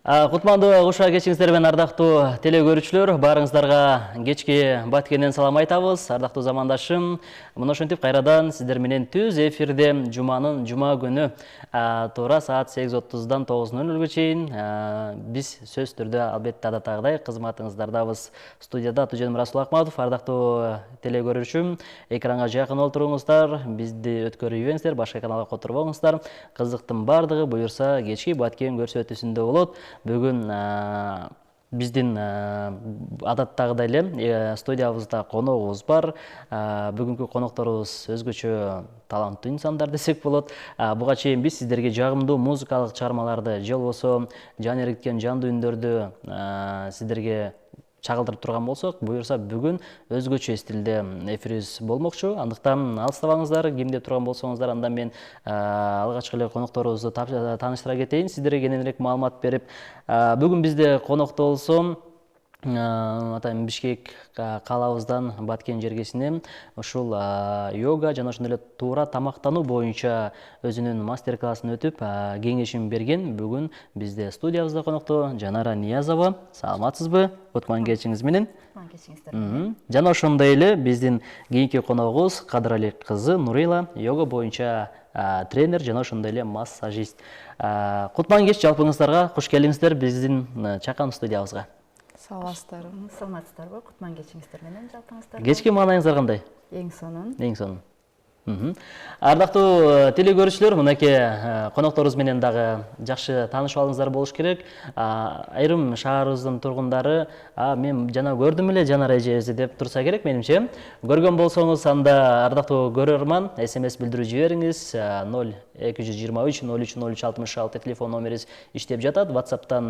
Кутмандуу куша кечиңиздер менен ардактуу теле көрүүчүлөр, баарыңыздарга кечки баткенден салам айтабыз. Ардактуу замандашым, мына ошентип кайрадан сиздер менен түз эфирде жума күнү туура саат 8:30-дан 9:00-га чейин биз сөз түрдө албетте адаттагыдай кызматыңыздардабыз. Студияда Тужен Расул Акматов, ардактуу теле көрүүчүм, экранга жакын олтуруңуздар, бизди өткөрүп башка каналга которбоңуздар. Кызыктын бардыгы буюрса кечки баткен көрсөтүүсүндө болот. Бүгүн биздин адаттагыдай эле студиябызда коногубуз бар. Бүгүнкү конокторубуз өзгөчө таланттуу инсандар десек болот. Буга чейин биз сиздерге жагымдуу музыкалык чыгармаларды же болбосо жан эргиткен жандуу үндөрдү сиздерге чагылдырып турган болсок, буюрса бүгүн өзгөчө стилде эфирибиз болмокчу. Андыктан алыстабаңыздар, ким деп турган болсоңуздар, андан мен алгачкы эле конокторубузду тааныштыра кетейин, сиздерге кененирээк маалымат берип. Бүгүн бизде конокто болсо атайын Бишкек калабыздан Баткен жергесинен ушул йога жана ошондой эле туура тамактануу боюнча өзүнүн мастер классын өтүп, кеңешин берген бүгүн бизде студиябызда конокто Жанара Ниязова. Саламатсызбы? Кутман кечиңиз менен. Жана ошондой эле биздин кийинки коногубуз Кадырали кызы Нурила, йога боюнча тренер жана ошондой эле массажист. Кутман кеч жалпыңыздарга кош келиңиздер биздин чакан студиябызга. Саламатсыздарбы? Саламатсыздарбы? Кутман кечиңиздер менен жалпыңыздар. Кечки маанайыңыздар кандай? Эң сонун. Эң сонун. Ардактуу теле көрүүчүлөр, мынакей конокторубуз менен дагы жакшы таанышып алыңыздар болуш керек. Айрым шаарыбыздын тургундары мен жана көрдүм эле Жанара эжебизди деп турса керек, менимче. Көргөн болсоңуз, анда ардактуу көрөрман SMS билдирүү жибериңиз. 0223 03 03 66 телефон номерибиз иштеп жатат. WhatsApp'тан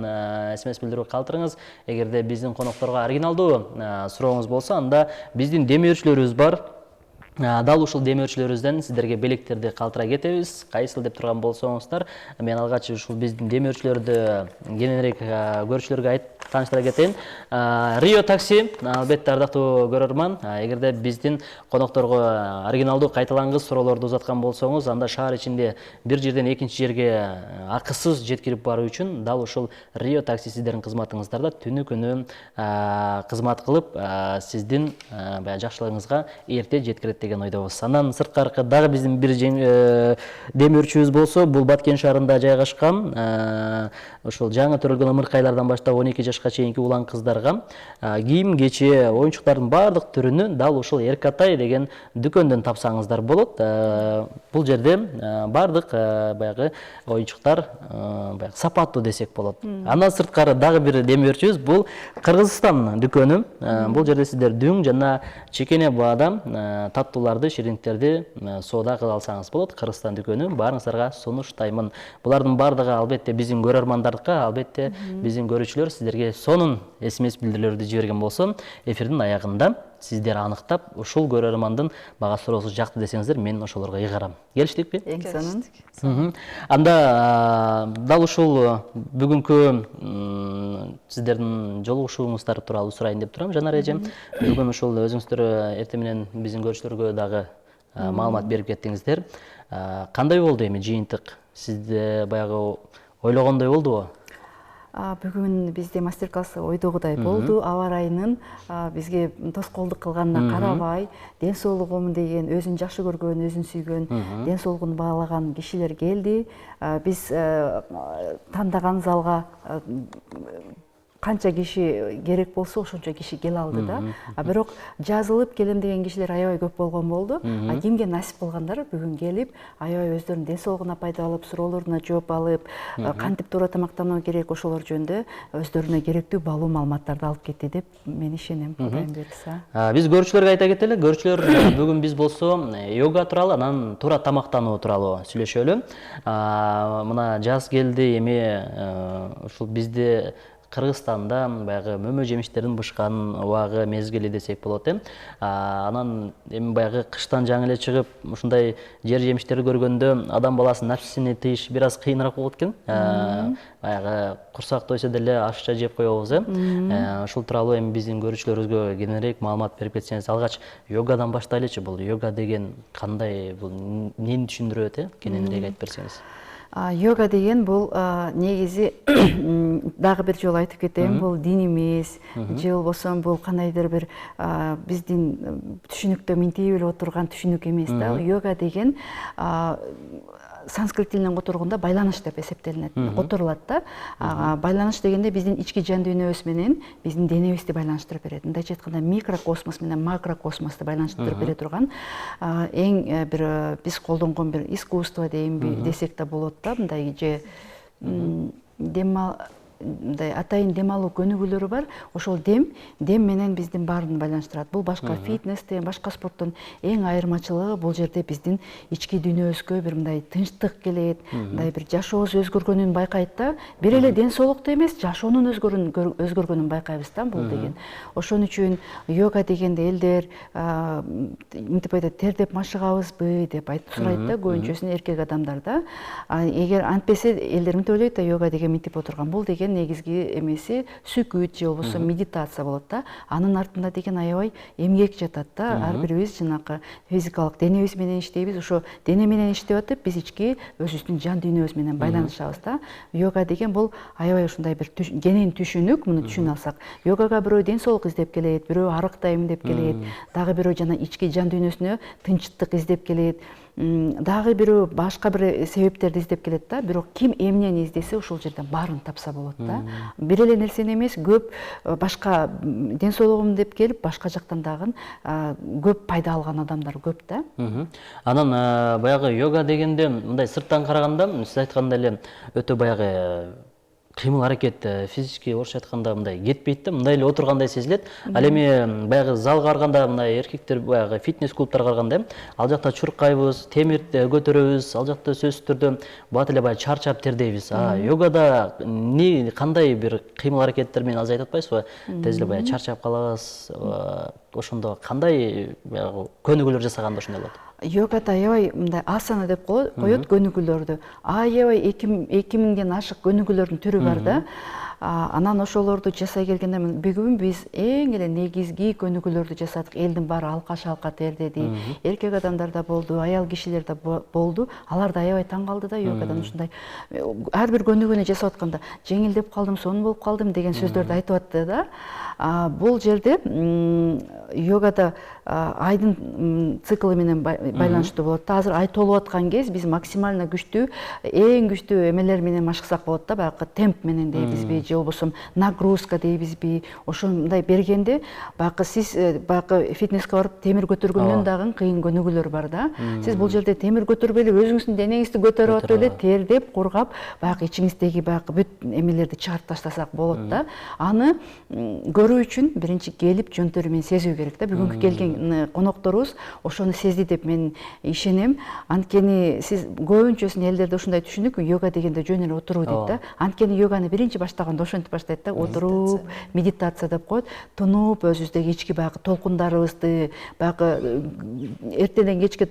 SMS билдирүү калтырыңыз. Эгерде биздин конокторго оригиналдуу сурооңуз болсо, анда биздин демөөрчүлөрүбүз бар. Дал ушул демөөрчүлөрүбүздөн сиздерге белектерди калтыра кетебиз. Кайсыл деп турган болсоңуздар, мен алгач ушул биздин демөөрчүлөрдү кененирээк көрүүчүлөргө тааныштыра кетейин. Рио такси, албетте ардактуу көрөрман, эгерде биздин конокторго оригиналдуу кайталангыс суроолорду узаткан болсоңуз, анда шаар ичинде бир жерден экинчи жерге акысыз жеткирип баруу үчүн дал ушул Рио такси сиздердин кызматыңыздарда түнү күнү кызмат кылып, сиздин жакшылыгыңызга эрте жеткирет деген ойдобуз. Андан сырткары дагы биздин бир демөөрчүбүз болсо, бул Баткен шаарында жайгашкан. Ошол жаңы төрөлгөн ымыркайлардан баштап 12 жашка чейинки улан кыздарга кийим, кече, оюнчуктардын баардык түрүнү дал ушул Эркатай деген дүкөндөн тапсаңыздар болот. Бул жерде баардык баягы оюнчуктар сапаттуу десек болот. Андан сырткары дагы бир демөөрчүбүз, бул Кыргызстан дүкөнү. Бул жерде сиздер дүң жана чекене баада таттууларды, шириндиктерди соода кыла алсаңыз болот. Кыргызстан дүкөнү баарыңыздарга сунуштаймын. Булардын баардыгы албетте биздин көрөрмандардыкка, албетте биздин көрүүчүлөр сиздерге сонун SMS билдирүүлөрдү жиберген болсо, эфирдин аягында сиздер аныктап, ушул көрөрмандын мага суроосу жакты десеңиздер, мен ошолорго ыйгарам. Келиштикпи? Эң сонун. Анда дал ушул бүгүнкү сиздердин жолугушууңуздар тууралуу сурайын деп турам, Жанара эжем. Бүгүн ушул өзүңүздөр эртең менен биздин көрүүчүлөргө дагы маалымат берип кеттиңиздер. Кандай болду эми жыйынтык? Сизде баягы ойлогондой болдубу? Бүгүн бизде мастер-класс ойдогудай болду. Аба ырайынын бизге тоскоолдук кылганына карабай, ден соолугум деген, өзүн жакшы көргөн, өзүн сүйгөн, ден соолугун баалаган кишилер келди. Биз тандаган залга канча киши керек болсо ошончо киши келе алды да. Бирок жазылып келем деген кишилер аябай көп болгон болду. Кимге насип болгондар бүгүн келип, аябай өздөрүнүн ден соолугуна пайда алып, суроолоруна жооп алып, кантип туура тамактануу керек, ошолор жөнүндө өздөрүнө керектүү баалуу маалыматтарды алып кетти деп мен ишенем. Кудайым буйрса. Биз көрүүчүлөргө айта кетели. Көрүүчүлөр, бүгүн биз болсо йога тууралуу, анан туура тамактануу тууралуу сүйлөшөлү. Мына жаз келди, эми ушул бизде Кыргызстанда баягы мөмө жемиштердин бышкан убагы, мезгили десек болот. Анан эми баягы кыштан жаңы эле чыгып, ушундай жер жемиштерди көргөндө адам баласынын напсисини тыйыш бир аз кыйыныраак болот экен. Баягы курсак тойсо деле ашча жеп коебуз. Ушул тууралуу эми биздин көрүүчүлөрүбүзгө кененирээк маалымат берип кетсеңиз. Алгач йогадан баштайлычы. Бул йога деген кандай, бул эмнени түшүндүрөт, кененирээк айтып берсеңиз. Йога деген бул негизи дагы бир жолу айтып кетейин, бул дин эмес, же болбосо бул кандайдыр бир биздин түшүнүктө минтип эле отурган түшүнүк эмес да. Йога деген санскрит тилинен которгондо байланыш деп эсептелинет, которулат да. Байланыш дегенде биздин ички жан дүйнөбүз менен биздин денебизди байланыштырып берет. Мындайча айтканда микрокосмос менен макрокосмосту байланыштырып бере турган эң бир биз колдонгон бир искусство дейинби десек да болот да. Мындай же мындай атайын дем алуу көнүгүүлөрү бар. Ошол дем менен биздин баарын байланыштырат. Бул башка фитнестен, башка спорттон эң айырмачылыгы бул жерде биздин ички дүйнөбүзгө бир мындай тынчтык келет, мындай бир жашообуз өзгөргөнүн байкайт да. Бир эле ден соолукту эмес, жашоонун өзгөргөнүн байкайбыз да бул деген. Ошон үчүн йога дегенде элдер мынтип айтат, тердеп машыгабызбы деп сурайт да, көбүнчөсүн эркек адамдар да. Эгер антпесе элдер мынтип ойлойт да, йога деген мынтип отурган. Бул деген негизги эмеси сүкүт же болбосо медитация болот да. Анын артында деген аябай эмгек жатат да. Ар бирибиз жанакы физикалык денебиз менен иштейбиз. Ошо дене менен иштеп атып, биз ички өзүбүздүн жан дүйнөбүз менен байланышабыз да. Йога деген бул аябай ушундай бир кенен түшүнүк. Муну түшүнө алсак, йогага бирөө ден соолук издеп келет, бирөө арыктайм деп келет, дагы бирөө жана ички жан дүйнөсүнө тынчтык издеп келет. Дагы бирөө башка бир себептерди издеп келет да. Бирок ким эмнени издесе ошол жерден баарын тапса болот да. Бир эле нерсени эмес, көп башка ден соолугум деп келип, башка жактан дагы көп пайда алган адамдар көп да. Анан баягы йога дегенде мындай сырттан караганда, сиз айткандай эле өтө баягы кыймыл аракет физический орусча айтканда мындай кетпейт да, мындай эле отургандай сезилет. Ал эми баягы залга барганда мындай эркектер баягы фитнес клубтарга барганда ал жакта чуркайбыз, темир көтөрөбүз, ал жакта сөзсүз түрдө бат эле баягы чарчап тердейбиз. Йогада кандай бир кыймыл аракеттер менен азыр айтып атпайсызбы? Тез эле баягы чарчап калабыз. Ошондо кандай баягы көнүгүүлөр жасаганда ошондой болот? Йогада аябай мындай асана деп коет көнүгүүлөрдү. Аябай 2000ден ашык көнүгүүлөрдүн түрү бар да. Анан ошолорду жасай келгенде бүгүн биз эң эле негизги көнүгүүлөрдү жасадык. Элдин баары алка тердеди. Эркек адамдар да болду, аял кишилер да болду. Алар да аябай таң калды да йогадан ушундай ар бир көнүгүүнү жасап атканда жеңилдеп калдым, сонун болуп калдым деген сөздөрдү айтып атты да. Бул жерде йогада айдын циклы менен байланыштуу болот да. Азыр ай толуп аткан кез биз максимально күчтүү, эң күчтүү эмелер менен машыксак болот да. Баягы темп менен дейбизби, же болбосо нагрузка дейбизби, ошондой бергенде баягы сиз баягы фитнеске барып темир көтөргөндөн дагы кыйын көнүгүүлөр бар да. Сиз бул жерде темир көтөрбөй эле өзүңүздүн денеңизди көтөрүп атып эле тердеп, кургап, баягы ичиңиздеги баягы бүт эмелерди чыгарып таштасак болот да. Аны көрүү үчүн биринчи келип жөнтөрү менен сезүү керек да. Бүгүнкү келген конокторубуз ошону сезди деп мен ишенем. Анткени сиз көбүнчөсүн элдерде ушундай түшүнүк, йога дегенде жөн эле отуруу дейт да. Анткени йоганы биринчи баштаганда ошентип баштайт да. Отуруп, медитация деп коет. Тунуп, өзүбүздөгү ички баягы толкундарыбызды, баягы эртеден кечке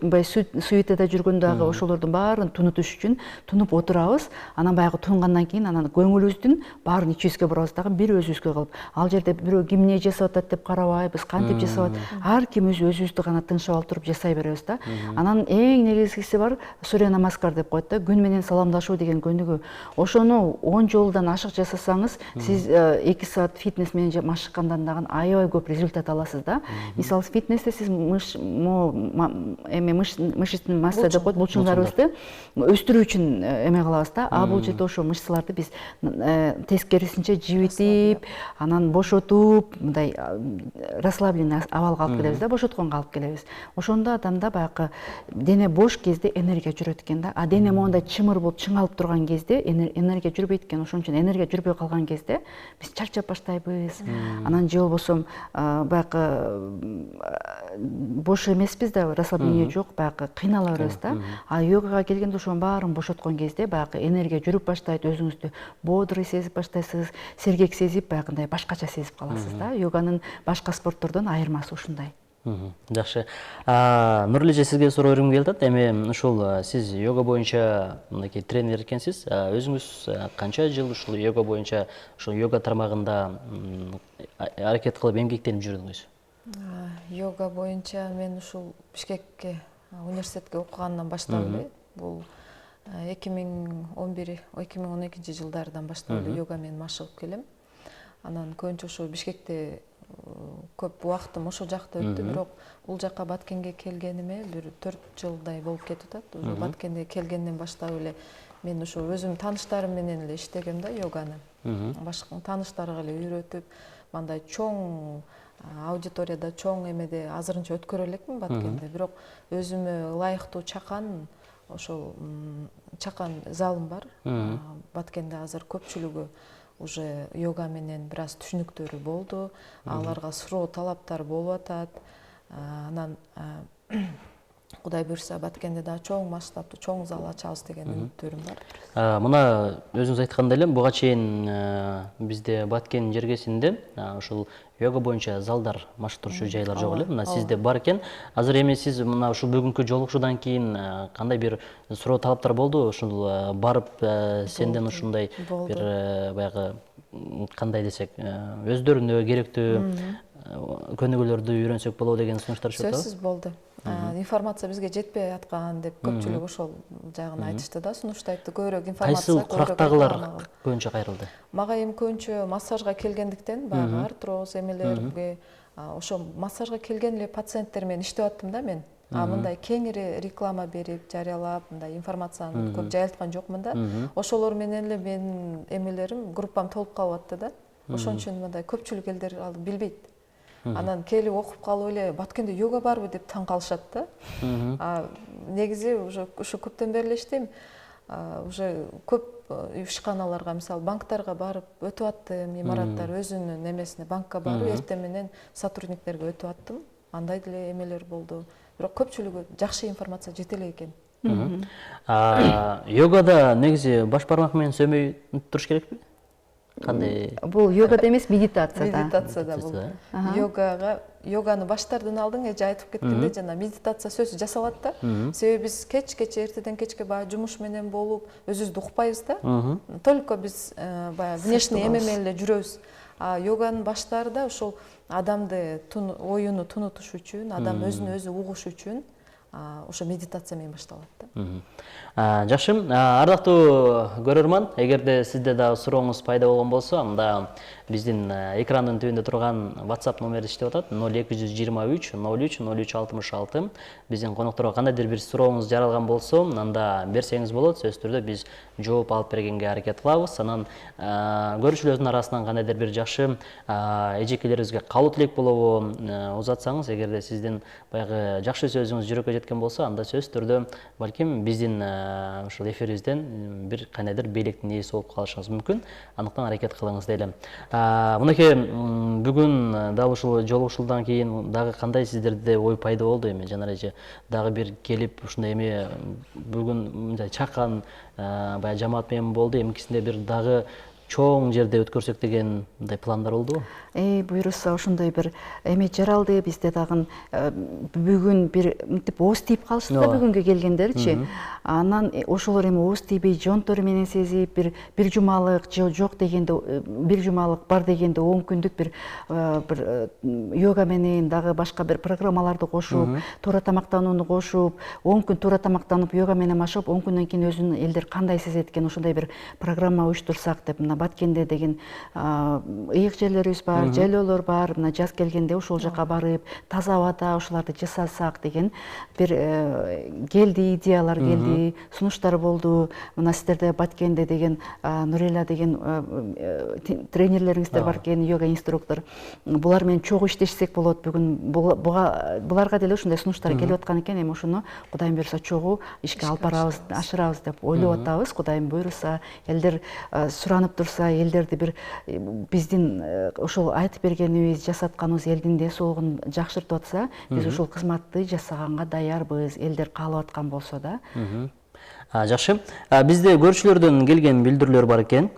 суетада жүргөн дагы ошолордун баарын тунутуш үчүн тунуп отурабыз. Анан баягы тунгандан кийин анан көңүлүбүздүн баарын ичибизге бурабыз дагы бир өзүбүзгө кылып. Ал жерде бирөө кимне жасап атат деп карабайбыз, кантип жасап атат. Ар ким өзүбүздү гана тынчап алып туруп жасай беребиз да. Анан эң негизгиси бар сурья намаскар деп коет да. Күн менен саламдашуу деген көнүгүү. Ошону 10 жолудан ашык жасасаңыз, сиз 2 саат фитнес менен машыккандан дагы аябай көп результат аласыз да. Мисалы фитнесте сиз мышечный масса деп коет, булчуңдарыбызды өстүрүү үчүн эме кылабыз да. Бул жерде ошо мышцаларды биз тескерисинче жибитип, анан бошотуп, мындай расслабленный абалга алып келебиз да, бошотконго алып келебиз. Ошондо адамда баягы дене бош кезде энергия жүрөт экен да. Дене моундай чымыр болуп чыңалып турган кезде энергия жүрбөйт экен. Ошон үчүн энергия жүрбөй калган кезде биз чарчап баштайбыз. Анан же болбосо баягы бош эмеспиз да, расслабление жок, баягы кыйнала беребиз да. Йогага келгенде ошонун баарын бошоткон кезде баягы энергия жүрүп баштайт, өзүңүздү бодрый сезип баштайсыз, сергек сезип, баягындай башкача сезип каласыз да. Йоганын башка спорттордон айырмасы ушундай. Жакшы. Нурлу эже, сизге суроо бергим келип атат. Эми ушул сиз йога боюнча мынакей тренер экенсиз. Өзүңүз канча жыл ушул йога боюнча, ушул йога тармагында аракет кылып эмгектенип жүрдүңүз? Йога боюнча мен ушул Бишкекке университетке окугандан баштап эле бул 2011-2012 жылдардан баштап эле йога менен машыгып келем. Анан көбүнчө ошо Бишкекте көп убактым ошол жакта өттү, бирок бул жака Баткенге келгениме бир 4 жылдай болуп кетип атат. Уже Баткенге келгенден баштап эле мен ошо өзүм тааныштарым менен эле иштегем да йоганы. Башка тааныштарга эле үйрөтүп, мындай чоң аудиторияда, чоң эмеде азырынча өткөрө элекмин Баткенде, бирок өзүмө ылайыктуу чакан ошол чакан залым бар. Баткенде азыр көпчүлүгү уже йога менен бир аз түшүнүктөрү болду. Аларга суроо талаптар болуп атат. Анан Кудай буйрса Баткенде да чоң масштабтуу чоң зал ачабыз деген үмүттөрүм бар. Мына өзүңүз айткандай эле буга чейин бизде Баткен жергесинде ушул йога боюнча залдар маштурчу жайлар жок эле. Мына сизде бар экен. Азыр эми сиз мына ушул бүгүнкү жолугушуудан кийин кандай бир суроо талаптар болду? Ушул барып сенден ушундай бир баягы кандай десек, өздөрүнө керектүү көнүгүүлөрдү үйрөнсөк болобу деген сунуштар чыгып атабы? Сөзсүз болду. Информация бизге жетпей аткан деп көпчүлүк ошол жагын айтышты да, сунуштайтты. Көбүрөөк информация. Кайсы курактагылар көбүнчө кайрылды? Мага эми көбүнчө массажга келгендиктен, баягы артроз эмелерге, ошо массажга келген эле пациенттер менен иштеп аттым да мен. Мындай кеңири реклама берип, жарыялап, мындай информацияны көп жайылткан жокмун да. Ошолор менен эле менин эмелерим, группам толуп калып атты да. Ошон үчүн мындай көпчүлүк элдер ал билбейт. Анан келип окуп калып эле Баткенде йога барбы деп таң калышат да. Негизи уже ошо көптөн бери эле иштейм. Уже көп ишканаларга, мисалы банктарга барып өтүп аттым, имараттар өзүнүн эмесине банкка барып, эртең менен сотрудниктерге өтүп аттым. Андай деле эмелер болду. Бирок көпчүлүгү жакшы информация жете элек экен. Йогада негизи баш бармак менен сөмөй туруш керекпи? Кандай? Бул йогада эмес, медитацияда. Медитацияда бул. Йоганы баштардан алдын эже айтып кеткенде, жана медитация сөзсүз жасалат да. Себеби биз кечке эртеден кечке баягы жумуш менен болуп, өзүбүздү укпайбыз да. Только биз баягы внешний эме менен эле жүрөбүз. Йоганын баштарында ошол адамды оюну тунутуш үчүн, адам өзүн өзү угуш үчүн ошо медитация менен башталат да. Жакшы, ардактуу көрөрман, эгерде сизде да сурооңуз пайда болгон болсо, анда биздин экрандын түбүндө турган WhatsApp номери иштеп атат, 0223 03 03 66. Биздин конокторго кандайдыр бир сурооңуз жаралган болсо, анда берсеңиз болот, сөзсүз түрдө биз жооп алып бергенге аракет кылабыз. Анан көрүүчүлөрдүн арасынан кандайдыр бир жакшы эжекелерибизге кабыл тилек болобу узатсаңыз, эгерде сиздин баягы жакшы сөзүңүз жүрөккө жеткен болсо, анда сөзсүз түрдө балким биздин ушул эфирибизден бир кандайдыр белектин ээси болуп калышыңыз мүмкүн. Андыктан аракет кылыңыз дейли. Мынакей бүгүн дал ушул жолугушуудан кийин дагы кандай сиздерде ой пайда болду эми? Жанар эже дагы бир келип ушундай эми бүгүн мындай чакан баягы жамаат менен болду, эмкисинде бир дагы чоң жерде өткөрсөк деген мындай пландар болдубу? Буйруса ошондой бир эме жаралды, бизде дагы бүгүн бир мынтип ооз тийип калышты да бүгүнгө келгендерчи. Анан ошолор эми ооз тийбей жонтору менен сезип, бир жумалык же жок дегенде, бир жумалык бар дегенде 10 күндүк бир йога менен дагы башка бир программаларды кошуп, туура тамактанууну кошуп, 10 күн туура тамактанып йога менен машыгып, 10 күндөн кийин өзүн элдер кандай сезет экен, ошондой бир программа уюштурсак деп, мына Баткенде деген ыйык жерлерибиз бар, жайлоолор бар. Мына жаз келгенде ошол жака барып, таза абада ошоларды жасасак деген бир келди, идеялар келди, сунуштар болду. Мына сиздерде Баткенде деген Нурила деген тренерлериңиздер бар экен, йога инструктор. Булар менен чогуу иштешсек болот. Бүгүн буларга деле ушундай сунуштар келип аткан экен. Эми ошону Кудайым буйруса чогуу ишке алып барабыз, ашырабыз деп ойлоп атабыз. Кудайым буйруса, элдер суранып турса, элдерди бир биздин ошол айтып бергенибиз, жасатканыбыз элдин ден соолугун жакшыртып атса, биз ушул кызматты жасаганга даярбыз, элдер каалап аткан болсо да. Жакшы. Бизде көрүүчүлөрдөн келген билдирүүлөр бар экен.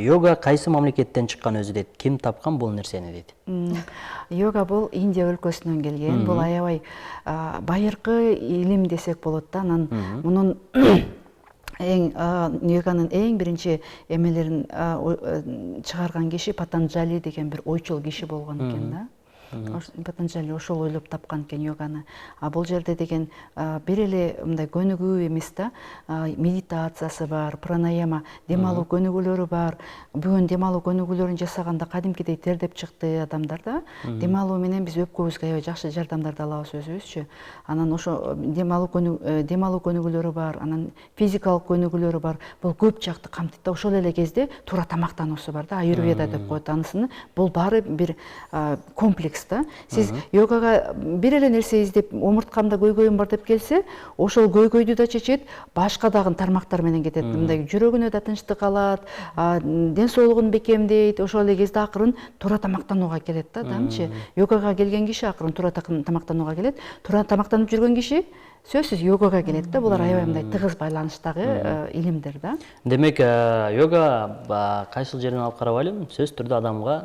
Йога кайсы мамлекеттен чыккан өзү дейт? Ким тапкан бул нерсени дейт? Йога бул Индия өлкөсүнөн келген. Бул аябай байыркы илим десек болот да. Анан мунун йоганын эң биринчи эмелерин чыгарган киши Патанджали деген бир ойчул киши болгон экен да. Патанджали ошол ойлоп тапкан экен йоганы. А бул жерде деген бир эле мындай көнүгүү эмес да, медитациясы бар, пранаяма, дем алуу көнүгүүлөрү бар. Бүгүн дем алуу көнүгүүлөрүн жасаганда кадимкидей тердеп чыкты адамдар да. Дем алуу менен биз өпкөбүзгө аябай жакшы жардамдарды алабыз өзүбүзчү. Анан ошо дем алуу көнүгүүлөрү бар, анан физикалык көнүгүүлөрү бар. Бул көп жакты камтыйт да. Ошол эле кезде туура тамактануусу бар да, аюрведа деп коет анысыны. Бул баары бир комплекс да. Сиз йогага бир эле нерсе издеп, омурткамда көйгөйүм бар деп келсе, ошол көйгөйдү да чечет, башка дагы тармактар менен кетет. Мындай жүрөгүнө да тынчтык алат, ден соолугун бекемдейт. Ошол эле кезде акырын туура тамактанууга келет да, дамчы. Йогага келген киши акырын туура тамактанууга келет. Туура тамактанып жүргөн киши сөзсүз йогага келет да. Булар аябай мындай тыгыз байланыштагы илимдер да. Демек, йога кайсыл жерден алып карабайлы, сөзсүз түрдө адамга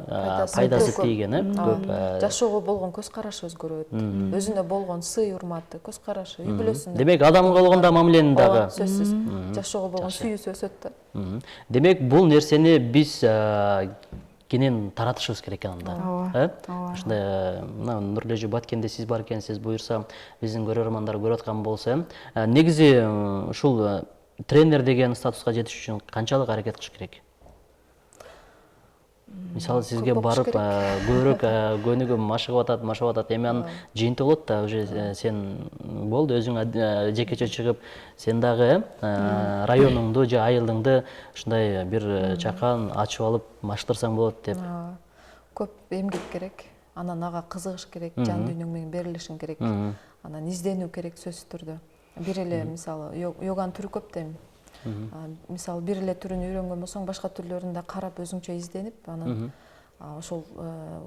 пайдасы тийген, көп. Жашоого болгон көз карашы өзгөрөт, өзүнө болгон сый урматы, көз карашы, үй бүлөсүнө. Демек, адамга болгон мамилени дагы сөзсүз жашоого болгон сүйүүсү өсөт да. Демек, бул нерсени биз кенен таратышыбыз керек анда. Ушундай Нурлежи Баткенде сиз бар экенсиз, буюрса биздин көрөрмандар көрүп аткан болсо, негизи ушул тренер деген статуска жетиш үчүн канчалык аракет кылыш керек? Мисалы, сизге барып көбүрөөк көнүгүп машыгып атат, эми анын жыйынтыгы болот да, уже сен болду, өзүң жекече чыгып, сен дагы районуңду же айылыңды ушундай бир чакан ачып алып маштырсаң болот деп. Көп эмгек керек, анан ага кызыгыш керек, жан дүйнөң менен берилишиң керек, анан изденүү керек сөзсүз түрдө. Бир эле мисалы йоганын түрү көп да эми. Мисалы бир эле түрүн үйрөнгөн болсоң, башка түрлөрүн да карап өзүңчө изденип, анан ошол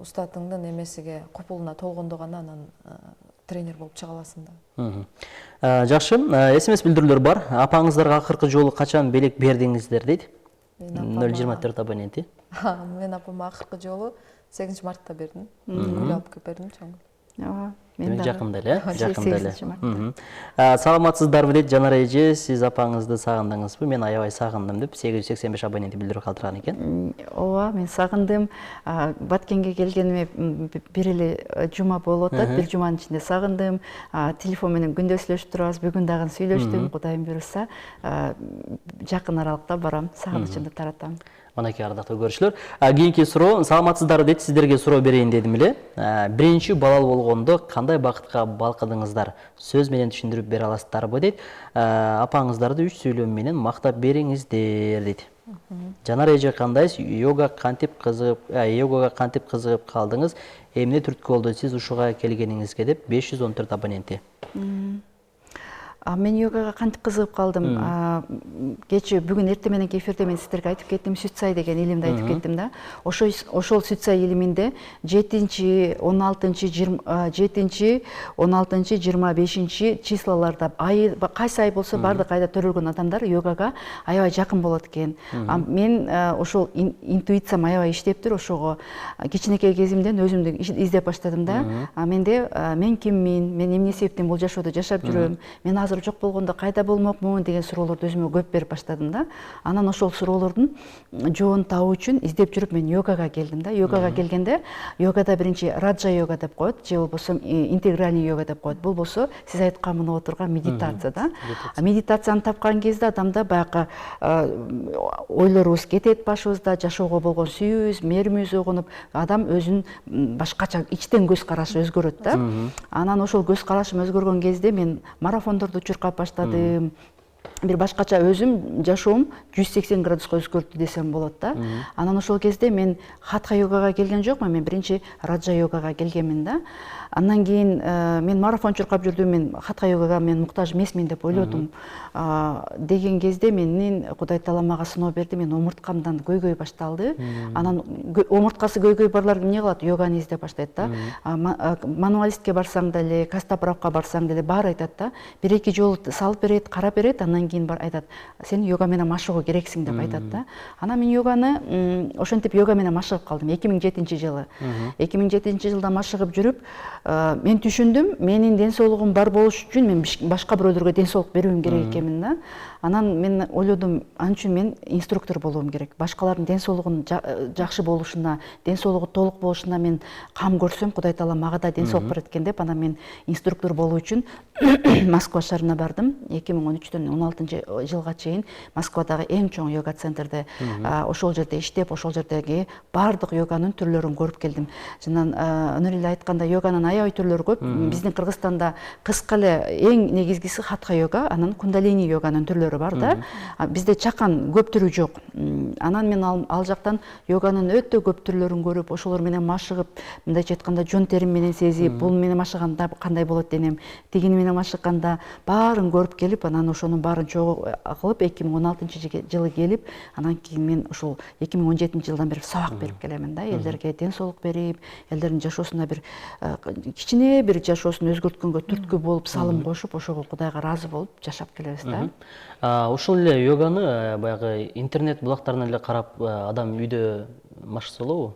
устатыңдын эмесиге, купулуна толгондо гана анан тренер болуп чыга аласың да. Жакшы, СМС билдирүүлөр бар. Апаңыздарга акыркы жолу качан белек бердиңиздер дейт? 024 абоненти. Мен апама акыркы жолу 8 мартта бердим. Гүл алып келип бердим чоң. Демек жакында эле, жакында эле. Саламатсыздарбы дейт Жанар эже, сиз апаңызды сагындыңызбы? Мен аябай сагындым деп 885 абоненти билдирип калтырган экен. Ооба, мен сагындым. Баткенге келгениме бир эле жума болуп атат. Бир жуманын ичинде сагындым. Телефон менен күндө сүйлөшүп турабыз. Бүгүн дагы сүйлөштүм. Кудайым буйруса, жакын аралыкта барам. Сагынычымды таратам. Манакей ардактуу көрүүчүлөр, кийинки суроо, саламатсыздар дейт, сиздерге суроо берейин дедим эле. Биринчи балал болгондо кандай бакытка балкыдыңыздар? Сөз менен түшүндүрүп бере аласыздарбы дейт. Апаңыздарды 3 сүйлөм менен мактап бериңиздер дейт. Жанар эже кандайсыз? Йогага кантип кызыгып калдыңыз? Эмне түрткү болду сиз ушуга келгениңизге деп 514 абоненти. Мен йогага кантип кызыгып калдым. Кечээ бүгүн эртең мененки эфирде мен сиздерге айтып кеттим, сүт сай деген илимди айтып кеттим да. Ошол сүт сай илиминде 7-16, 25 числолордо кайсы ай болсо бардык айда төрөлгөн адамдар йогага аябай жакын болот экен. Мен ошол интуициям аябай иштептир, ошого кичинекей кезимден өзүмдү издеп баштадым да. Менде мен киммин, мен эмне себептен бул жашоодо жашап жүрөм, мен азыр жок болгондо кайда болмокмун деген суроолорду өзүмө көп берип баштадым да. Анан ошол суроолордун жообун табуу үчүн издеп жүрүп мен йогага келдим да. Йогага келгенде, йогада биринчи раджа йога деп коет, же болбосо интегральный йога деп коет. Бул болсо сиз айткан мына отурган медитация да. Медитацияны тапкан кезде адамда баягы ойлорубуз кетет башыбызда, жашоого болгон сүйүүбүз, мээримибиз угунуп, адам өзүн башкача ичтен көз карашы өзгөрөт да. Анан ошол көз карашым өзгөргөн кезде мен марафондорду чуркап баштадым. Бир башкача өзүм жашоом 180 градуска өзгөрдү десем болот да. Анан ошол кезде мен хатха йогага келген жокмун, мен биринчи раджа йогага келгенмин да. Андан кийин мен марафон чуркап жүрдүм, мен хатха йогага мен муктаж эмесмин деп ойлодум. Деген кезде менин Кудай Таала мага сыноо берди, мен омурткамдан көйгөй башталды. Анан омурткасы көйгөй барлар эмне кылат? Йоганы издеп баштайт да. Мануалистке барсаң деле, кастаправка барсаң деле баары айтат да. 1-2 жолу салып берет, карап берет, анан анан кийин бар айтат, сен йога менен машыгуу керексиң деп айтат да. Анан мен йоганы ошентип йога менен машыгып калдым 2007-жылы. 2007-жылда машыгып жүрүп, мен түшүндүм, менин ден соолугум бар болуш үчүн мен башка бирөөлөргө ден соолук берүүм керек экенмин да. Анан мен ойлодум, ал үчүн мен инструктор болуум керек. Башкалардын ден соолугунун жакшы болушуна, ден соолугу толук болушуна мен кам көрсөм, Кудай таала мага да ден соолук берет экен деп, анан мен инструктор болуу үчүн Москва шаарына бардым. 2013-төн 16-жылга чейин Москвадагы эң чоң йога центрде ошол жерде иштеп, ошол жердеги бардык йоганын түрлөрүн көрүп келдим. Жанан өнөр эле айтканда, йоганын аябай түрлөрү көп. Биздин Кыргызстанда кыска эле эң негизгиси хатха йога, анан кундалини йоганын түрлөрү бар да. Бизде чакан көп түрү жок. Анан мен ал жактан йоганын өтө көп түрлөрүн көрүп, ошолор менен машыгып, мындайча айтканда жон терим менен сезип, бул менен машыганда кандай болот денем, тигини менен машыкканда баарын көрүп келип, анан ошонун баарын чогуу кылып 2016-жылы келип, анан кийин мен ошол 2017-жылдан бери сабак берип келемин да, элдерге ден соолук берип, элдердин жашоосуна бир кичине бир жашоосун өзгөрткөнгө түрткү болуп, салым кошуп, ошого Кудайга ыраазы болуп жашап келебиз да. Ушул эле йоганы баягы интернет булактарынан эле карап адам үйдө машыкса болобу?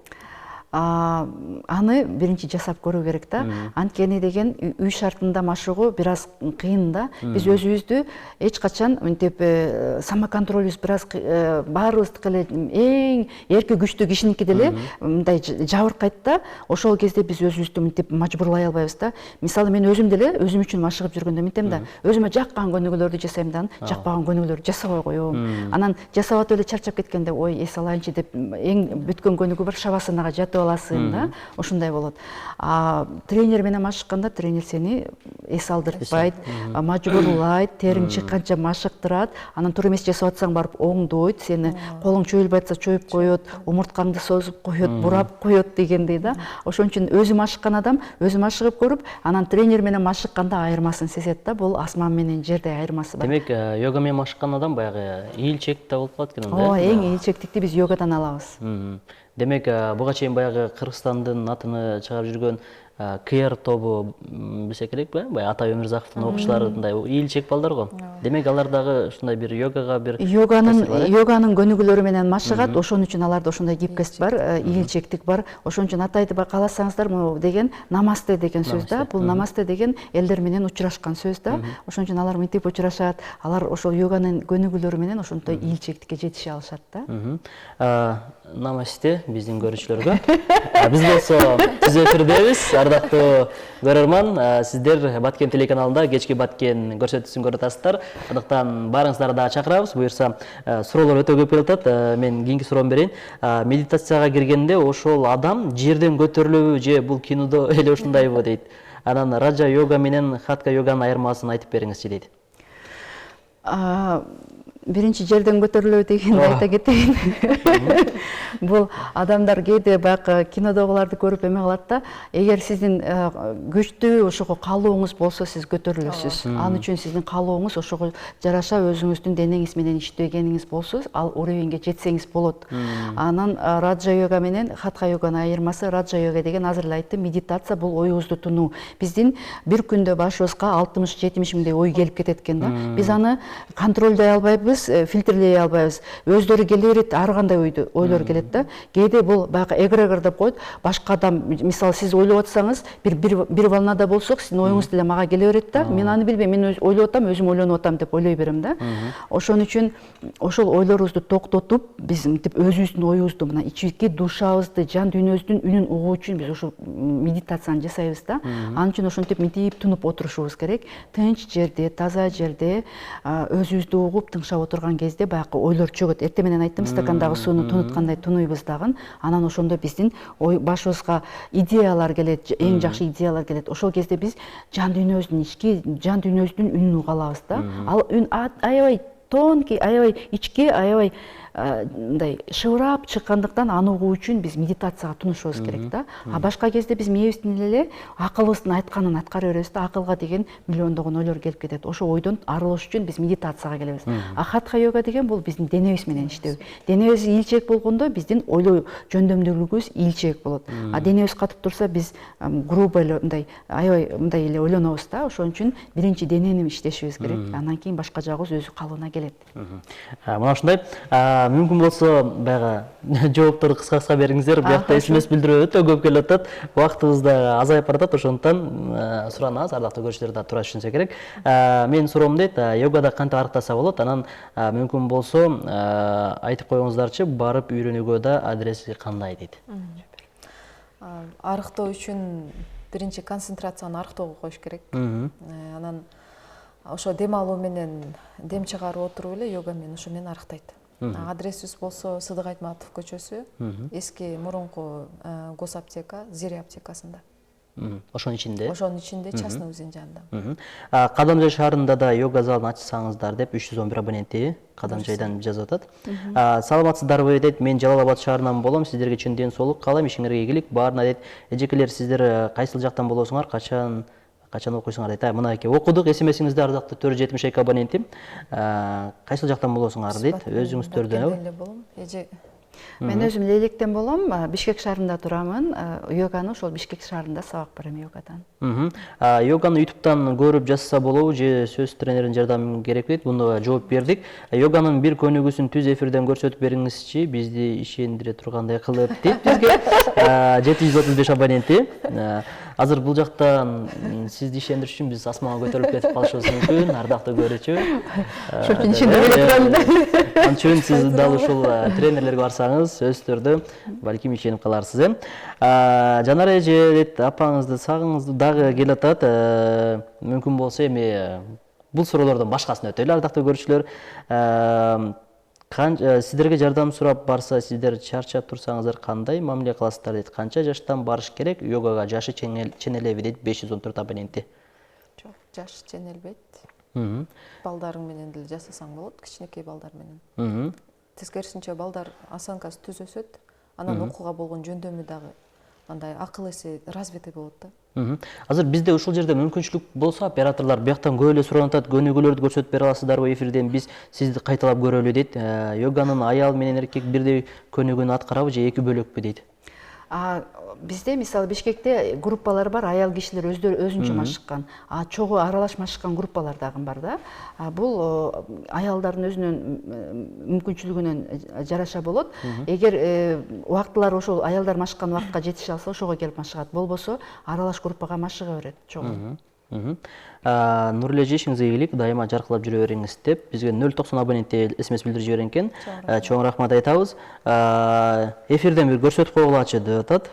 Аны биринчи жасап көрүү керек да. Анткени деген үй шартында машыгуу бир аз кыйын да. Биз өзүбүздү эч качан мынтип самоконтролубуз бир аз баарыбыздыкы эле эң эрки күчтүү кишиники деле мындай жабыркайт да. Ошол кезде биз өзүбүздү мынтип мажбурлай албайбыз да. Мисалы мен өзүм деле өзүм үчүн машыгып жүргөндө мынтем да. Өзүмө жаккан көнүгүүлөрдү жасайм да, жакпаган көнүгүүлөрдү жасабай коём. Анан жасап атып эле чарчап кеткенде, ой, эс алайынчы деп эң бүткөн көнүгүү бар, шавасанага жатып аласың да, ошондой болот. Тренер менен машыкканда тренер сени эс алдыртпайт, мажбурлайт, териң чыкканча машыктырат, анан туура эмес жасап атсаң барып оңдойт, сени колуң чөйүлбөй атса чөйүп коет, умурткаңды созуп коет, бурап коет дегендей да. Ошон үчүн өзү машыккан адам өзү машыгып көрүп, анан тренер менен машыкканда айырмасын сезет да. Бул асман менен жердей айырмасы бар. Демек, йога менен машыккан адам баягы ийилчек да болуп калат экен да. Ооба, эң ийилчектикти биз йогадан алабыз. Демек, буга чейин баягы Кыргызстандын атыны чыгарып жүргөн КР тобу билсе керек бе? Баягы Атай Өмүрзаковдун окуучуларындай ийилчек балдар го. Демек, алар дагы ушундай бир йогага бир йоганын көнүгүүлөрү менен машыгат, ошон үчүн аларда ошондой гибкость бар, ийилчектик бар. Ошон үчүн Атайды кааласаңыздар, могу деген намасте деген сөз да. Бул намасте деген элдер менен учурашкан сөз да. Ошон үчүн алар мынтип учурашат, алар ошол йоганын көнүгүүлөрү менен ошонтой ийилчектикке жетише алышат да. Намасте биздин көрүүчүлөргө. Биз болсо түз эфирдебиз. Ардактуу көрөрман, сиздер Баткен телеканалында кечки Баткен көрсөтүүсүн көрүп атасыздар. Андыктан баарыңыздарды дагы чакырабыз. Буюрса, суроолор өтө көп келип атат. Мен кийинки суроомду берейин. Медитацияга киргенде ошол адам жерден көтөрүлөбү же бул кинодо эле ушундайбы дейт. Анан раджа йога менен хатха йоганын айырмасын айтып бериңизчи дейт. Биринчи жерден көтөрүлүү дегенди айта кетейин. Бул адамдар кээде баягы кинодогуларды көрүп эме кылат да. Эгер сиздин күчтүү ошого каалооңуз болсо, сиз көтөрүлөсүз. Ал үчүн сиздин каалооңуз ошого жараша өзүңүздүн денеңиз менен иштегениңиз болсо, ал уровеньге жетсеңиз болот. Анан раджа йога менен хатха йоганын айырмасы, раджа йога деген азыр эле айттым, медитация, бул оюңузду тунуу. Биздин бир күндө башыбызга 60-70 миңдей ой келип кетет экен да. Биз аны контролдой албайбыз, фильтрлей албайбыз. Өздөрү келе берет, ар кандай ойлор келет да. Кээде бул баягы эгрегор деп коет. Башка адам, мисалы сиз ойлоп атсаңыз, бир волнада болсок, сиздин оюңуз деле мага келе берет да. Мен аны билбейм, мен ойлоп атам, өзүм ойлонуп атам деп ойлой берем да. Ошон үчүн ошол ойлорубузду токтотуп, биз мынтип өзүбүздүн оюбузду, мына ички душабызды, жан дүйнөбүздүн үнүн угуу үчүн биз ошол медитацияны жасайбыз да. Анын үчүн ошентип мынтип тунуп отурушубуз керек. Тынч жерде, таза жерде өзүбүздү угуп, тыңшап отурган кезде баягы ойлор чөгөт. Эртең менен айттым, стакандагы сууну тунуткандай тунуйбуз дагы. Анан ошондо биздин башыбызга идеялар келет, эң жакшы идеялар келет. Ошол кезде биз жан дүйнөбүздүн ички жан дүйнөбүздүн үнүн уга алабыз да. Ал үн аябай тонкий, аябай ички, аябай мындай шыбырап чыккандыктан аны угуу үчүн биз медитацияга тунушубуз керек да. А башка кезде биз мээбиздин эле акылыбыздын айтканын аткара беребиз да, акылга деген миллиондогон ойлор келип кетет. Ошо ойдон арылыш үчүн биз медитацияга келебиз. А хатха йога деген бул биздин денебиз менен иштөө. Денебиз ийилчээк болгондо биздин ойлоо жөндөмдүүлүгүбүз ийилчээк болот. А денебиз катып турса биз грубо эле мындай аябай мындай эле ойлонобуз да. Ошон үчүн биринчи денени иштешибиз керек. Андан кийин башка жагыбыз өзү калыбына келет. Мына ушундай мүмкүн болсо баягы жоопторду кыска бериңиздер. Биякта смс билдирүү өтө көп келип атат. Убактыбыз да азайып баратат. Ошондуктан суранабыз, ардактуу көрүүчүлөр да туура түшүнсө керек. Менин суроом дейт, йогада кантип арыктаса болот? Анан мүмкүн болсо айтып коюңуздарчы, барып үйрөнүүгө да адреси кандай дейт. Арыктоо үчүн биринчи концентрацияны арыктоого коюш керек. Анан ошо дем алуу менен дем чыгарып отуруп эле йога менен ошо менен арыктайт. Адресибиз болсо Сыдык Айтматов көчөсү, эски мурунку госаптека, Зири аптекасында. Ошонун ичинде? Ошонун ичинде, частный өзүнүн жанында. Кадамжай шаарында да йога залын ачсаңыздар деп 311 абоненти Кадамжайдан жазып атат. Саламатсыздарбы дейт, мен Жалал Абад шаарынан болом, сиздерге чын ден соолук каалайм, ишиңерге ийгилик баарына дейт. Эжекелер, сиздер кайсыл жактан болосуңар, качан окуйсуңар дейт. Мынакей окудук, смсиңизде ардактуу 472 абонентим. Кайсыл жактан болосуңар дейт, өзүңүздөрдөн. Мен өзүм Лейлектен болом, Бишкек шаарында турамын. Йоганы ошол Бишкек шаарында сабак берем йогадан. Йоганы YouTube'дан көрүп жазса болобу же сөз тренеринин жардамы керек дейт. Буну жооп бердик. Йоганын бир көнүгүүсүн түз эфирден көрсөтүп бериңизчи, бизди ишендире тургандай кылып дейт бизге. 735 абоненти. Азыр бул жактан сизди ишендириш үчүн биз асманга көтөрүлүп кетип калышыбыз мүмкүн, ардактуу көрүүчү. Ошол үчүн ишендире турам да. Анча үчүн сиз дал ушул тренерлерге барсаңыз, сөз түрдө балким ишенип каларсыз. Жанар эже дейт, апаңызды сагыңыз дагы келип атат. Мүмкүн болсо эми бул суроолордон башкасын өтөлү, ардактуу көрүүчүлөр. Сиздерге жардам сурап барса, сиздер чарчап турсаңыздар кандай мамиле кыласыздар дейт. Канча жаштан барыш керек? Йогага жашы ченелеби дейт 514 абоненти. Жок, жаш ченелбейт. Балдарың менен деле жасасаң болот, кичинекей балдар менен. Тескерисинче балдар осанкасы түз өсөт, анан окууга болгон жөндөмү дагы андай акыл эси развитый болот да. Азыр бизде ушул жерде мүмкүнчүлүк болсо, операторлор бияктан көп эле суранып атат, көнүгүүлөрдү көрсөтүп бере аласыздарбы эфирден, биз сизди кайталап көрөлү дейт. Йоганын аял менен эркек бирдей көнүгүүнү аткарабы же эки бөлөкпү дейт. Бизде мисалы Бишкекте группалар бар, аял кишилер өзүнчө машыккан, чогуу аралаш машыккан группалар дагы бар да. Бул аялдардын өзүнүн мүмкүнчүлүгүнөн жараша болот. Эгер убактылар ошол аялдар машыккан убакытка жетише алса, ошого келип машыгат. Болбосо аралаш группага машыга берет чогуу. Нурле эже, ишиңизге ийгилик, дайыма жаркылап жүрө бериңиз деп бизге 090 абонентте смс билдирип жиберген экен. Чоң рахмат айтабыз. Эфирден бир көрсөтүп койгулачы деп атат.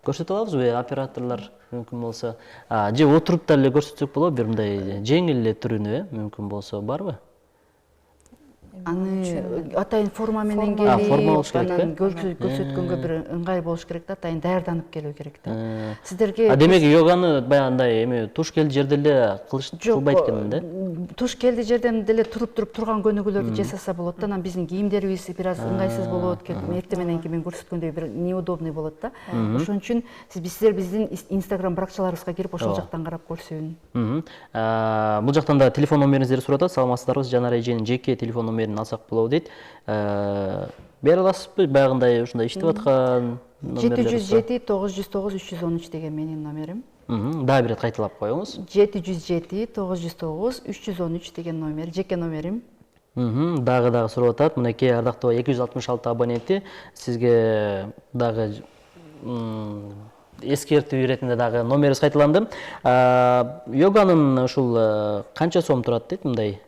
Көрсөтүп алабызбы операторлор мүмкүн болсо? Же отуруп да эле көрсөтсөк болобу, бир мындай жеңил эле түрүнү, мүмкүн болсо барбы? Аны атайын форма менен келип, анан көрсөткөнгө бир ыңгай болуш керек да, атайын даярданып келүү керек да. Сиздерге демек йоганы баягындай эми туш келди жерде эле кылбайт экен да? Туш келди жерден деле туруп турган көнүгүүлөрдү жасаса болот да. Анан биздин кийимдерибиз бир аз ыңгайсыз болот, эртең мененки мен көрсөткөндөй бир неудобный болот да. Ошон үчүн сиздер биздин Instagram баракчаларыбызга кирип ошол жактан карап көрсүн. Бул жактан да телефон номериңиздерди сурап атат. Саламатсыздарбы, Жанар эженин жеке телефон номерин алсак болобу дейт. Бере аласызбы, баягындай ушундай иштеп аткан номерлер? 707-909-313 деген менин номерим. Дагы бир кайталап коюңуз. 707-909-313 деген номер, жеке номерим. Дагы сурап атат. Мынакей ардактуу 266 абоненти сизге дагы эскертүү иретинде дагы номерибиз кайталанды. Йоганын ушул канча сом турат дейт мындай?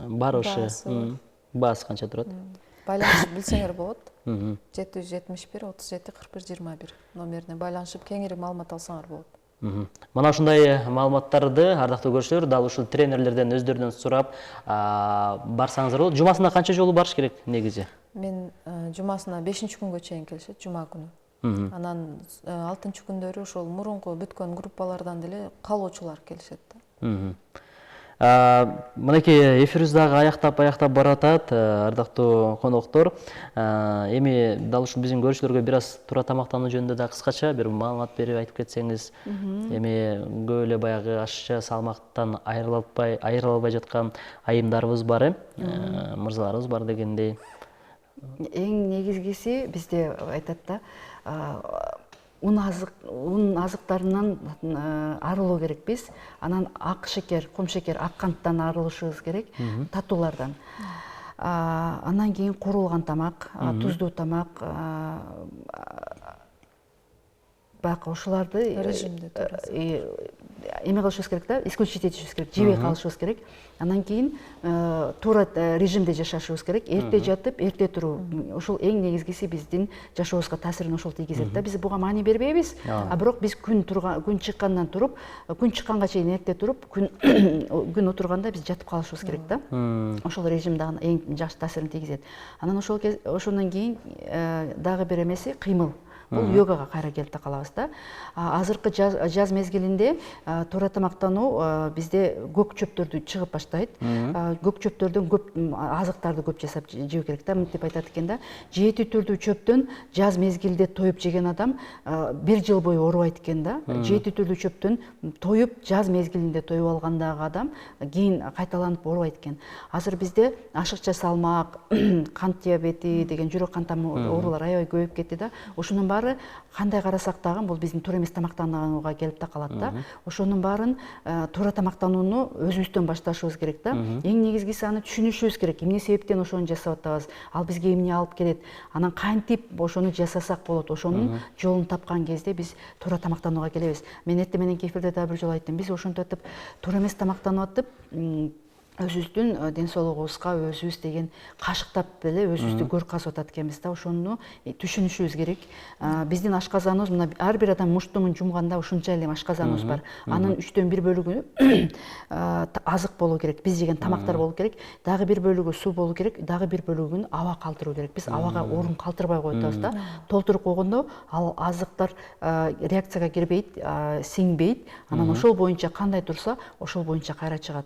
Барышы. Баасы канча турат? Байланышып билсеңер болот. 771-37-41-21 номерине байланышып кеңири маалымат алсаңар болот. Мына ушундай маалыматтарды ардактуу көрүүчүлөр дал ушул тренерлерден өздөрүнөн сурап барсаңыздар болот. Жумасына канча жолу барыш керек негизи? Мен жумасына 5-күнгө чейин келишет, жума күнү. Анан 6-күндөрү ошол мурунку бүткөн группалардан деле калоочулар келишет да. Мынакей эфирибиз дагы аяктап баратат, ардактуу коноктор. Эми дал ушул биздин көрүүчүлөргө бир аз туура тамактануу жөнүндө да кыскача бир маалымат берип айтып кетсеңиз. Эми көп эле баягы ашча салмактан айрыла албай жаткан айымдарыбыз бар, мырзаларыбыз бар дегендей. Эң негизгиси бизде айтат да, un азыктарынан арылуу керекпиз. Анан ак шекер, кум шекер, ак канттан арылышыбыз керек, татуулардан. Анан кийин куурулган тамак, туздуу тамак, баягы ошоларды режимде эме кылышыбыз керек да, исключить этишибиз керек, жебей калышыбыз керек. Анан кийин туура режимде жашашыбыз керек. Эрте жатып, эрте туруу. Ошол эң негизгиси биздин жашообузга таасирин ошол тийгизет да. Биз буга маани бербейбиз, бирок биз күн чыккандан туруп, күн чыкканга чейин эрте туруп, күн отурганда биз жатып калышыбыз керек да. Ошол режим дагы эң жакшы таасирин тийгизет. Анан ошондон кийин дагы бир эмеси кыймыл. Бул йогага кайра келип такалабыз да. Азыркы жаз мезгилинде туура тамактануу бизде көк чөптөрдү чыгып баштайт. Көк чөптөрдөн көп азыктарды көп жасап жөө керек да. Мынтип айтат экен да. 7 түрдүү чөптөн жаз мезгилде тоюп жеген адам 1 жыл бою оорубайт экен да. 7 түрдүү чөптөн тоюп жаз мезгилинде тоюп алгандагы адам кийин кайталанып оорубайт экен. Азыр бизде ашыкча салмак, кант диабети деген жүрөк кан тамыр оорулар аябай көбөйүп кетти да. Ошонун баары кандай карасак дагы бул биздин туура эмес тамактанууга келип такалат да. Ошонун баарын туура тамактанууну өзүбүздөн башташыбыз керек да. Эң негизгиси аны түшүнүшүбүз керек. Эмне себептен ошону жасап атабыз? Ал бизге эмне алып келет? Анан кантип ошону жасасак болот? Ошонун жолун тапкан кезде биз туура тамактанууга келебиз. Мен эртең мененки эфирде да бир жолу айттым. Биз ошентип атып туура эмес тамактанып атып, өзүбүздүн ден соолугубузга өзүбүз деген кашыктап эле өзүбүздү көр казып атат экенбиз да. Ошону түшүнүшүбүз керек. Биздин ашказаныбыз мына ар бир адам муштумун жумганда ушунча эле ашказаныбыз бар. Анын 3/4 бөлүгү азык болуу керек. Биз жеген тамактар болуу керек. Дагы бир бөлүгү суу болуу керек. Дагы бир бөлүгүн аба калтыруу керек. Биз абага орун калтырбай коюп атабыз да. Толтуруп койгондо ал азыктар реакцияга кирбейт, сиңбейт. Анан ошол боюнча кандай турса, ошол боюнча кайра чыгат.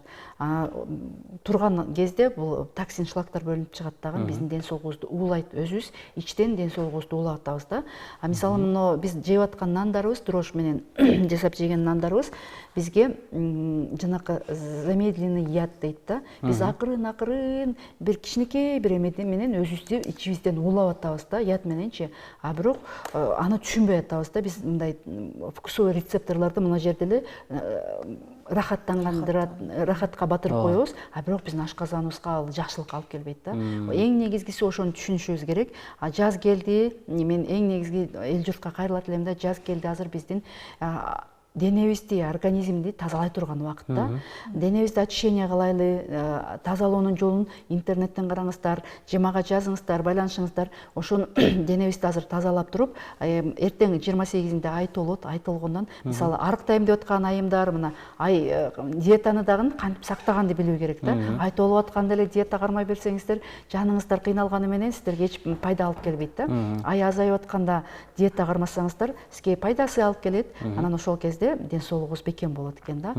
Турган кезде бул токсин шлактар бөлүнүп чыгат дагы биздин ден соолугубузду уулайт, өзүбүз ичтен ден соолугубузду уулап атабыз да. Мисалы мына биз жеп аткан нандарыбыз, дрожь менен жасап жеген нандарыбыз бизге жанакы замедленный яд дейт да. Биз акырын бир кичинекей бир эме менен өзүбүздү ичибизден уулап атабыз да, яд мененчи. Бирок аны түшүнбөй атабыз да. Биз мындай вкусовой рецепторлорду мына жерде эле рахатка батырып коебуз, бирок биздин ашказаныбызга ал жакшылык алып келбейт да. Эң негизгиси ошону түшүнүшүбүз керек. Жаз келди, мен эң негизги эл журтка кайрылат элем да, жаз келди, азыр биздин денебизди, организмди тазалай турган убакыт да. Денебизди очищение кылайлы, тазалоонун жолун интернеттен караңыздар, же мага жазыңыздар, байланышыңыздар. Ошону денебизди азыр тазалап туруп, эртең 28-inde ай толот, ай толгондон мисалы арыктайм деп аткан айымдар мына ай диетаны дагы кантип сактаганды билүү керек да. Ай толуп атканда эле диета кармай берсеңиздер, жаныңыздар кыйналганы менен сиздерге эч пайда алып келбейт да. Ай азайып атканда диета кармасаңыздар, сизге пайдасы алып келет. Анан ошол кезде ден соолугубуз бекем болот экен да.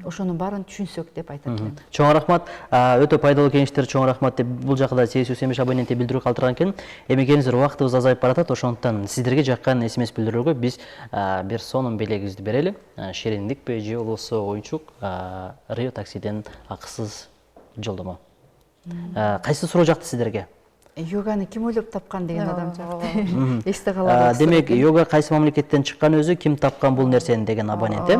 Ошонун баарын түшүнсөк деп айтат элем. Чоң рахмат. Өтө пайдалуу кеңештер, чоң рахмат деп бул жакта Сейсүс Эмеш абонентке билдирүү калтырган экен. Эми келиңиздер, убактыбыз азайып баратат. Ошондуктан сиздерге жаккан SMS билдирүүгө биз бир сонун белегибизди берели. Шериндикпи же болбосо оюнчук Рио таксиден акысыз жолдомо. Кайсы суроо жакты сиздерге? Йоганы ким ойлоп тапкан деген адам жакты. Эсте калабыз. Демек, йога кайсы мамлекеттен чыккан өзү, ким тапкан бул нерсени деген абонент.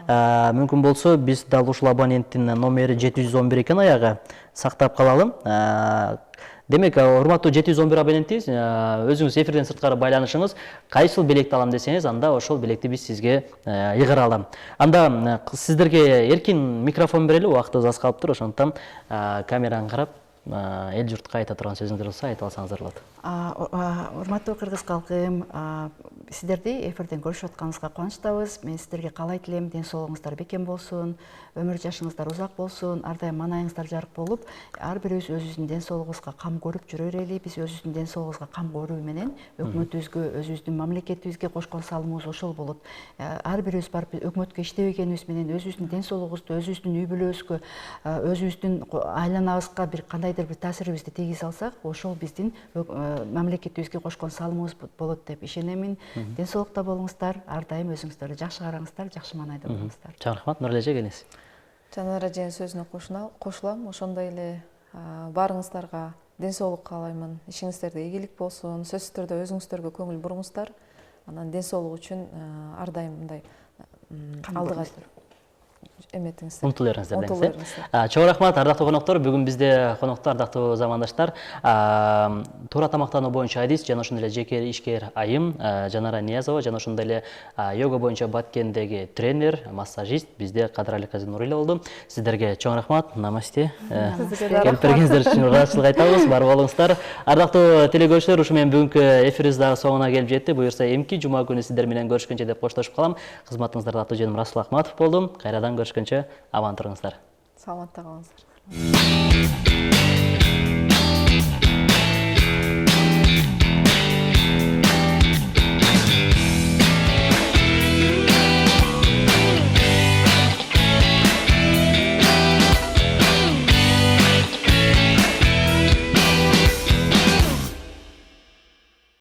Мүмкүн болсо биз дал ушул абоненттин номери 711 экен, аягы сактап калалы. Демек, урматтуу 711 абонентибиз, өзүңүз эфирден сырткары байланышыңыз, кайсыл белекти алам десеңиз, анда ошол белекти биз сизге ыйгыралы. Анда сиздерге эркин микрофон берели, убактыбыз аз калыптыр, ошондуктан камераны карап эл журтка айта турган сөзүңүз болсо айта алсаңыздар болот. Урматтуу кыргыз калкым, сиздерди эфирден көрүшүп атканыбызга кубанычтабыз. Мен сиздерге каалай тилейм, ден соолугуңуздар бекем болсун, өмүр жашыңыздар узак болсун, ар дайым маанайыңыздар жарык болуп, ар бирибиз өзүбүздүн ден соолугубузга кам көрүп жүрө берели. Биз өзүбүздүн ден соолугубузга кам көрүү менен өкмөтүбүзгө, өзүбүздүн мамлекетибизге кошкон салымыбыз ошол болот. Ар бирибиз барып өкмөткө иштебегенибиз менен өзүбүздүн ден соолугубузду, өзүбүздүн үй бүлөбүзгө, өзүбүздүн айланабызга бир кандайдыр бир таасирибизди тийгизе алсак, ошол биздин мамлекетибизге кошкон салымыбыз болот деп ишенемин. Ден соолукта болуңуздар, ар дайым өзүңүздөрдү жакшы караңыздар, жакшы маанайда болуңуздар. Чоң рахмат. Нурла эже, келиңиз. Жанар эженин сөзүнө кошулам. Ошондой эле баарыңыздарга ден соолук каалаймын. Ишиңиздерде ийгилик болсун. Сөзсүз түрдө өзүңүздөргө көңүл буруңуздар. Анан ден соолук үчүн ар дайым мындай алдыга эметиңиздер. Умтула бериңиздер деңиз. Чоң рахмат, ардактуу коноктор. Бүгүн бизде конокто ардактуу замандаштар туура тамактануу боюнча адис жана ошондой эле жеке ишкер айым Жанара Ниязова жана ошондой эле йога боюнча Баткендеги тренер, массажист бизде Кадырали Кази Нуриле болду. Сиздерге чоң рахмат. Намасте. Келип бергениңиздер үчүн ыраазычылык айтабыз. Бар болуңуздар. Ардактуу телекөрүүчүлөр, ушу менен бүгүнкү эфирибиз дагы соңуна келип жетти. Буюрса эмки жума күнү сиздер менен көрүшкөнчө деп коштошуп калам. Кызматыңыздарда аты-жөнүм Расул Акматов болду. Кайрадан көрүшкөнчө аман туруңуздар. Саламатта калыңыздар.